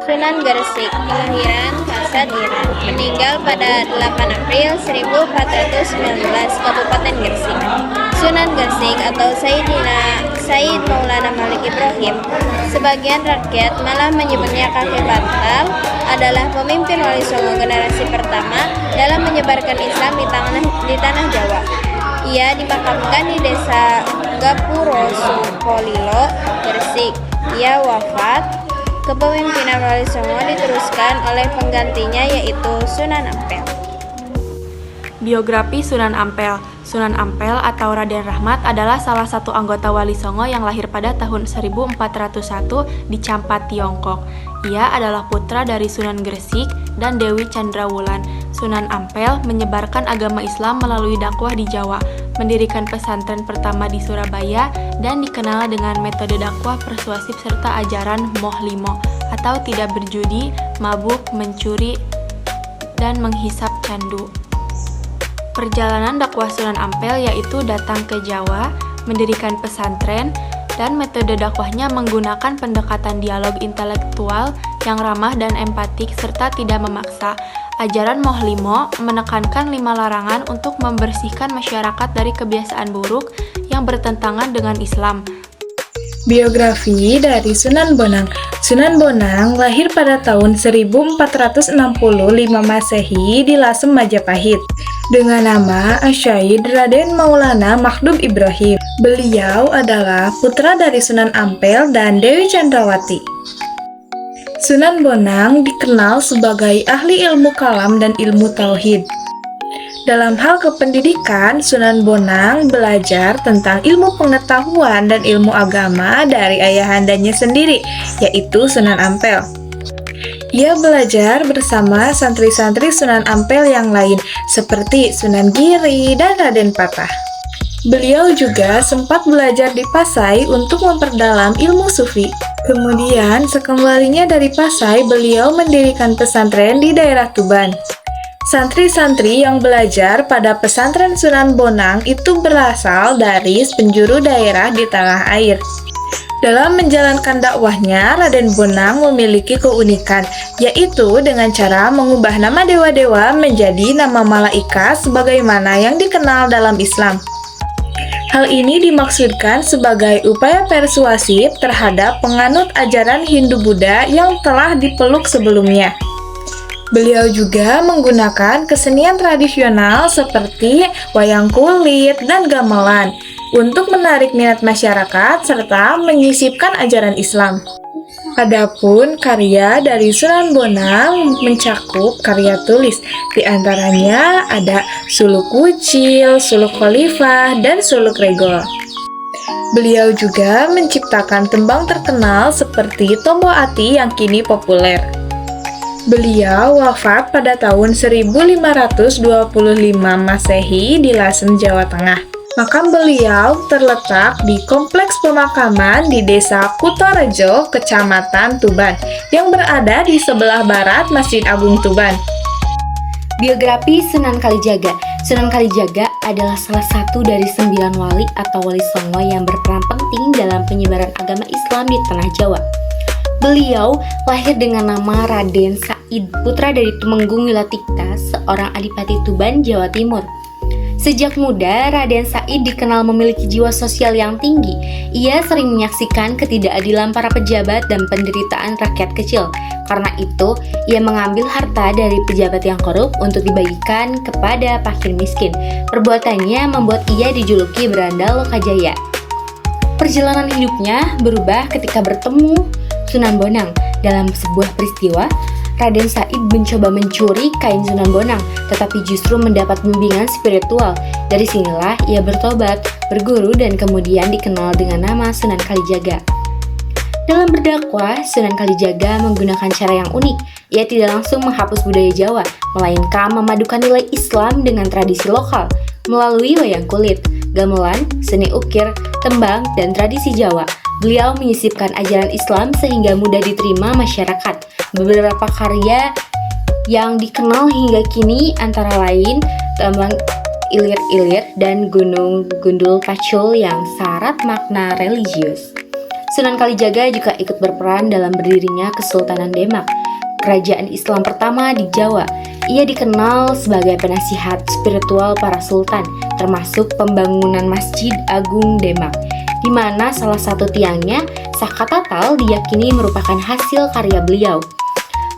Sunan Gresik, kelahiran Kasad Iran, meninggal pada 8 April 1419, Kabupaten Gresik. Sunan Gresik atau Said Maulana Malik Ibrahim, sebagian rakyat malah menyebutnya kakek Bantal, adalah pemimpin Wali Songo generasi pertama dalam menyebarkan Islam di tanah Jawa. Ia dimakamkan di desa Gapuro Sukolilo, Gresik. Ia wafat. Kepemimpinan Wali Songo diteruskan oleh penggantinya yaitu Sunan Ampel. Biografi Sunan Ampel. Sunan Ampel atau Raden Rahmat adalah salah satu anggota Wali Songo yang lahir pada tahun 1401 di Campat, Tiongkok. Ia adalah putra dari Sunan Gresik dan Dewi Candrawulan. Sunan Ampel menyebarkan agama Islam melalui dakwah di Jawa, mendirikan pesantren pertama di Surabaya, dan dikenal dengan metode dakwah persuasif serta ajaran Moh Limo atau tidak berjudi, mabuk, mencuri, dan menghisap candu. Perjalanan dakwah Sunan Ampel yaitu datang ke Jawa, mendirikan pesantren, dan metode dakwahnya menggunakan pendekatan dialog intelektual yang ramah dan empatik serta tidak memaksa. Ajaran Moh Limo menekankan 5 larangan untuk membersihkan masyarakat dari kebiasaan buruk yang bertentangan dengan Islam. Biografi dari Sunan Bonang. Sunan Bonang lahir pada tahun 1465 Masehi di Lasem, Majapahit dengan nama Asyaid Raden Maulana Makhdum Ibrahim. Beliau adalah putra dari Sunan Ampel dan Dewi Candrawati. Sunan Bonang dikenal sebagai ahli ilmu kalam dan ilmu tauhid. Dalam hal kependidikan, Sunan Bonang belajar tentang ilmu pengetahuan dan ilmu agama dari ayahandanya sendiri, yaitu Sunan Ampel. Ia belajar bersama santri-santri Sunan Ampel yang lain, seperti Sunan Giri dan Raden Patah. Beliau juga sempat belajar di Pasai untuk memperdalam ilmu sufi. Kemudian, sekembalinya dari Pasai, beliau mendirikan pesantren di daerah Tuban. Santri-santri yang belajar pada pesantren Sunan Bonang itu berasal dari penjuru daerah di tanah air. Dalam menjalankan dakwahnya, Raden Bonang memiliki keunikan, yaitu dengan cara mengubah nama dewa-dewa menjadi nama malaikat sebagaimana yang dikenal dalam Islam. Hal ini dimaksudkan sebagai upaya persuasif terhadap penganut ajaran Hindu-Buddha yang telah dipeluk sebelumnya. Beliau juga menggunakan kesenian tradisional seperti wayang kulit dan gamelan untuk menarik minat masyarakat serta menyisipkan ajaran Islam. Adapun karya dari Sunan Bonang mencakup karya tulis, di antaranya ada Suluk Kucil, Suluk Khalifah, dan Suluk Regol. Beliau juga menciptakan tembang terkenal seperti Tombo Ati yang kini populer. Beliau wafat pada tahun 1525 Masehi di Lasem, Jawa Tengah. Makam beliau terletak di Kompleks Pemakaman di Desa Kutorejo, Kecamatan Tuban, yang berada di sebelah barat Masjid Agung Tuban. Biografi Sunan Kalijaga. Sunan Kalijaga adalah salah satu dari 9 wali atau wali songo yang berperan penting dalam penyebaran agama Islam di tanah Jawa. Beliau lahir dengan nama Raden Said, putra dari Tumenggung Wilatikta, seorang adipati Tuban, Jawa Timur. Sejak muda, Raden Said dikenal memiliki jiwa sosial yang tinggi. Ia sering menyaksikan ketidakadilan para pejabat dan penderitaan rakyat kecil. Karena itu, ia mengambil harta dari pejabat yang korup untuk dibagikan kepada fakir miskin. Perbuatannya membuat ia dijuluki Beranda Lokajaya. Perjalanan hidupnya berubah ketika bertemu Sunan Bonang. Dalam sebuah peristiwa, Raden Said mencoba mencuri kain Sunan Bonang, tetapi justru mendapat bimbingan spiritual. Dari sinilah ia bertobat, berguru, dan kemudian dikenal dengan nama Sunan Kalijaga. Dalam berdakwah, Sunan Kalijaga menggunakan cara yang unik. Ia tidak langsung menghapus budaya Jawa, melainkan memadukan nilai Islam dengan tradisi lokal melalui wayang kulit, gamelan, seni ukir, tembang, dan tradisi Jawa. Beliau menyisipkan ajaran Islam sehingga mudah diterima masyarakat. Beberapa karya yang dikenal hingga kini antara lain tembang Ilir-Ilir dan Gunung Gundul Pacul yang syarat makna religius. Sunan Kalijaga juga ikut berperan dalam berdirinya Kesultanan Demak, kerajaan Islam pertama di Jawa. Ia dikenal sebagai penasihat spiritual para sultan, termasuk pembangunan Masjid Agung Demak, di mana salah satu tiangnya, Sakatatal, diyakini merupakan hasil karya beliau.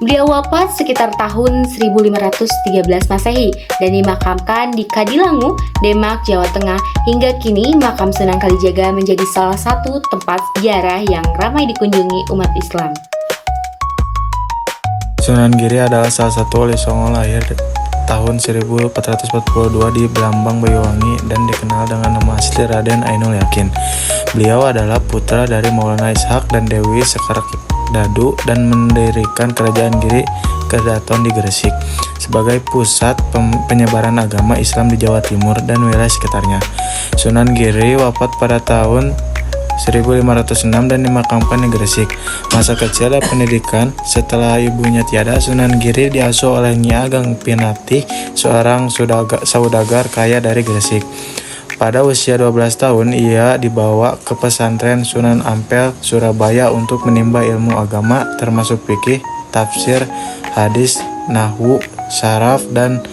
Beliau wafat sekitar tahun 1513 Masehi dan dimakamkan di Kadilangu, Demak, Jawa Tengah. Hingga kini, makam Sunan Kalijaga menjadi salah satu tempat ziarah yang ramai dikunjungi umat Islam. Sunan Giri adalah salah satu wali songo lahir tahun 1442 di Blambang, Banyuwangi dan dikenal dengan nama asli Raden Ainul Yakin. Beliau adalah putra dari Maulana Ishak dan Dewi Sekar Dadu dan mendirikan kerajaan Giri Kedaton di Gresik sebagai pusat penyebaran agama Islam di Jawa Timur dan wilayah sekitarnya. Sunan Giri wafat pada tahun 1506 dan dimakamkan di Gresik. Masa kecil dan pendidikan. Setelah ibunya tiada, Sunan Giri diasuh oleh Nyi Ageng Pinatih, seorang saudagar kaya dari Gresik. Pada usia 12 tahun, ia dibawa ke pesantren Sunan Ampel, Surabaya untuk menimba ilmu agama termasuk fikih, tafsir, hadis, nahwu, syaraf, dan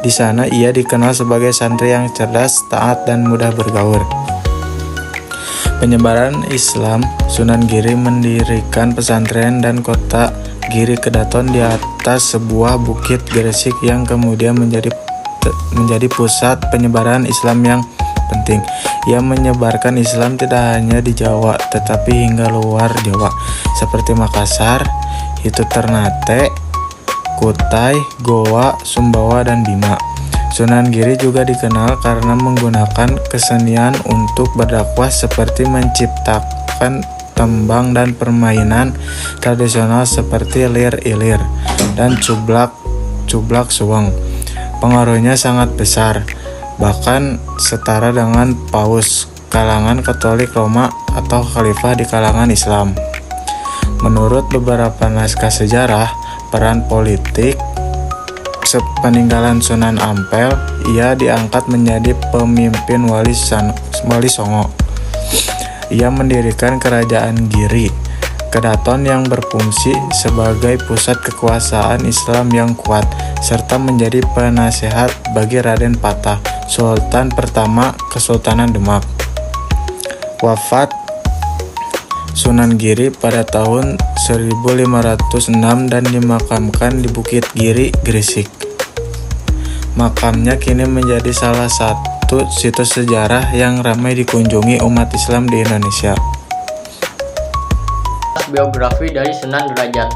di sana ia dikenal sebagai santri yang cerdas, taat, dan mudah bergaul. Penyebaran Islam, Sunan Giri mendirikan pesantren dan kota Giri Kedaton di atas sebuah bukit Gresik yang kemudian menjadi pusat penyebaran Islam yang penting. Ia menyebarkan Islam tidak hanya di Jawa, tetapi hingga luar Jawa, seperti Makassar, Itu Ternate, Kutai, Goa, Sumbawa, dan Bima. Sunan Giri juga dikenal karena menggunakan kesenian untuk berdakwah seperti menciptakan tembang dan permainan tradisional seperti lir-ilir dan cublak suweng. Pengaruhnya sangat besar, bahkan setara dengan Paus kalangan Katolik Roma atau Khalifah di kalangan Islam. Menurut beberapa naskah sejarah, peran politik sepeninggalan Sunan Ampel, ia diangkat menjadi pemimpin wali songo. Ia mendirikan kerajaan Giri Kedaton yang berfungsi sebagai pusat kekuasaan Islam yang kuat, serta menjadi penasehat bagi Raden Patah, Sultan pertama Kesultanan Demak. Wafat Sunan Giri pada tahun 1506 dan dimakamkan di Bukit Giri, Gresik. Makamnya kini menjadi salah satu situs sejarah yang ramai dikunjungi umat Islam di Indonesia. Biografi dari Sunan Derajat.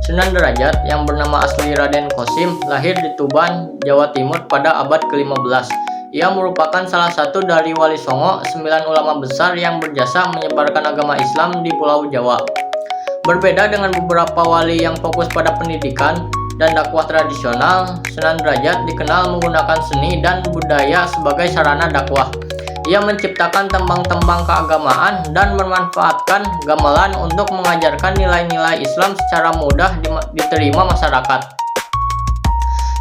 Sunan Derajat yang bernama asli Raden Kosim lahir di Tuban, Jawa Timur pada abad ke-15. Ia merupakan salah satu dari wali songo 9 ulama besar yang berjasa menyebarkan agama Islam di Pulau Jawa. Berbeda dengan beberapa wali yang fokus pada pendidikan dan dakwah tradisional, Sunan Derajat dikenal menggunakan seni dan budaya sebagai sarana dakwah. Ia menciptakan tembang-tembang keagamaan dan memanfaatkan gamelan untuk mengajarkan nilai-nilai Islam secara mudah diterima masyarakat.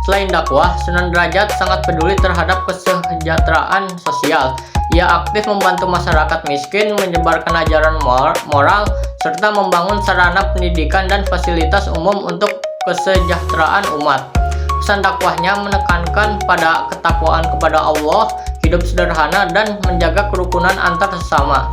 Selain dakwah, Sunan Derajat sangat peduli terhadap kesejahteraan sosial. Ia aktif membantu masyarakat miskin, menyebarkan ajaran moral, serta membangun sarana pendidikan dan fasilitas umum untuk kesejahteraan umat. Pesan dakwahnya menekankan pada ketakwaan kepada Allah, hidup sederhana, dan menjaga kerukunan antar sesama.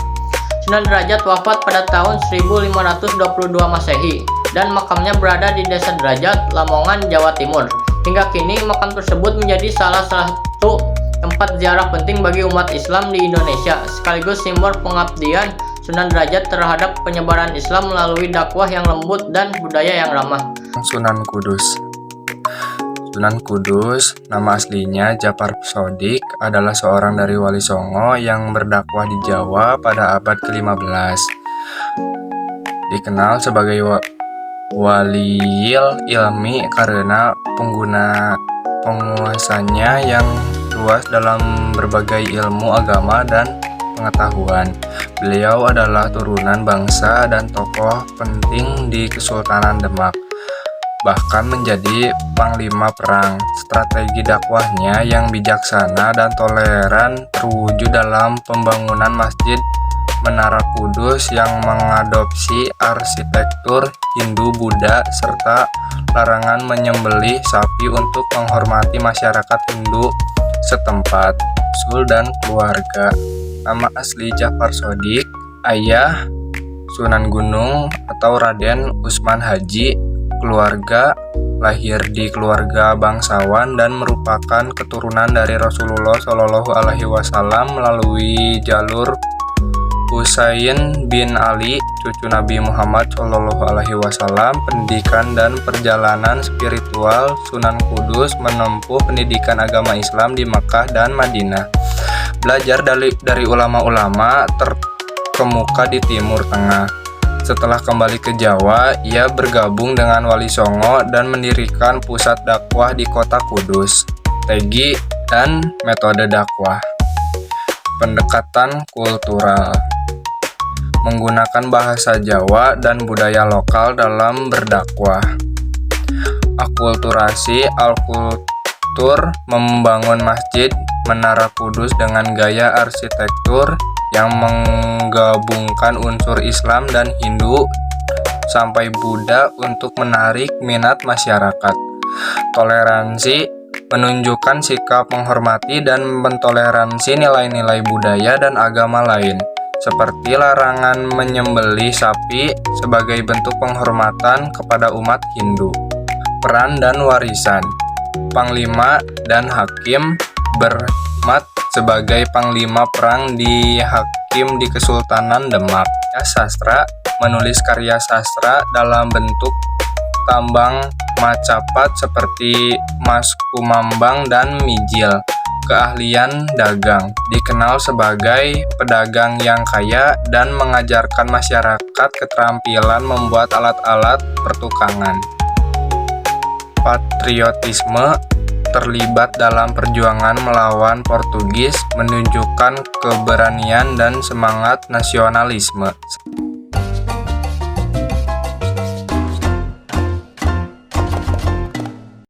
Sunan Derajat wafat pada tahun 1522 Masehi dan makamnya berada di Desa Derajat, Lamongan, Jawa Timur. Hingga kini makam tersebut menjadi salah satu tempat ziarah penting bagi umat Islam di Indonesia, sekaligus simbol pengabdian Sunan Derajat terhadap penyebaran Islam melalui dakwah yang lembut dan budaya yang ramah. Sunan Kudus. Sunan Kudus, nama aslinya Japar Sodik, adalah seorang dari wali songo yang berdakwah di Jawa pada abad ke-15. Dikenal sebagai waliil ilmi karena penguasanya yang luas dalam berbagai ilmu agama dan pengetahuan. Beliau adalah turunan bangsa dan tokoh penting di Kesultanan Demak, bahkan menjadi panglima perang. Strategi dakwahnya yang bijaksana dan toleran terwujud dalam pembangunan masjid Menara Kudus yang mengadopsi arsitektur Hindu-Buddha serta larangan menyembelih sapi untuk menghormati masyarakat Hindu setempat. Usul dan keluarga. Nama asli Ja'far Shodiq, ayah Sunan Gunung atau Raden Usman Haji. Keluarga, lahir di keluarga bangsawan dan merupakan keturunan dari Rasulullah Shallallahu Alaihi Wasallam melalui jalur Husain bin Ali, cucu Nabi Muhammad Shallallahu Alaihi Wasallam. Pendidikan dan perjalanan spiritual. Sunan Kudus menempuh pendidikan agama Islam di Makkah dan Madinah. Belajar dari ulama-ulama terkemuka di Timur Tengah. Setelah kembali ke Jawa, ia bergabung dengan Wali Songo dan mendirikan pusat dakwah di kota Kudus. Strategi dan metode dakwah. Pendekatan kultural. Menggunakan bahasa Jawa dan budaya lokal dalam berdakwah. Akulturasi. Al-kultur membangun masjid Menara Kudus dengan gaya arsitektur yang menggabungkan unsur Islam dan Hindu sampai Buddha untuk menarik minat masyarakat. Toleransi. Menunjukkan sikap menghormati dan mentoleransi nilai-nilai budaya dan agama lain, seperti larangan menyembelih sapi sebagai bentuk penghormatan kepada umat Hindu. Peran dan warisan. Panglima dan Hakim berkhidmat sebagai panglima perang di Hakim di Kesultanan Demak. Sastra. Menulis karya sastra dalam bentuk tambang macapat seperti Mas Kumambang dan Mijil. Keahlian dagang. Dikenal sebagai pedagang yang kaya dan mengajarkan masyarakat keterampilan membuat alat-alat pertukangan. Patriotisme. Terlibat dalam perjuangan melawan Portugis, menunjukkan keberanian dan semangat nasionalisme.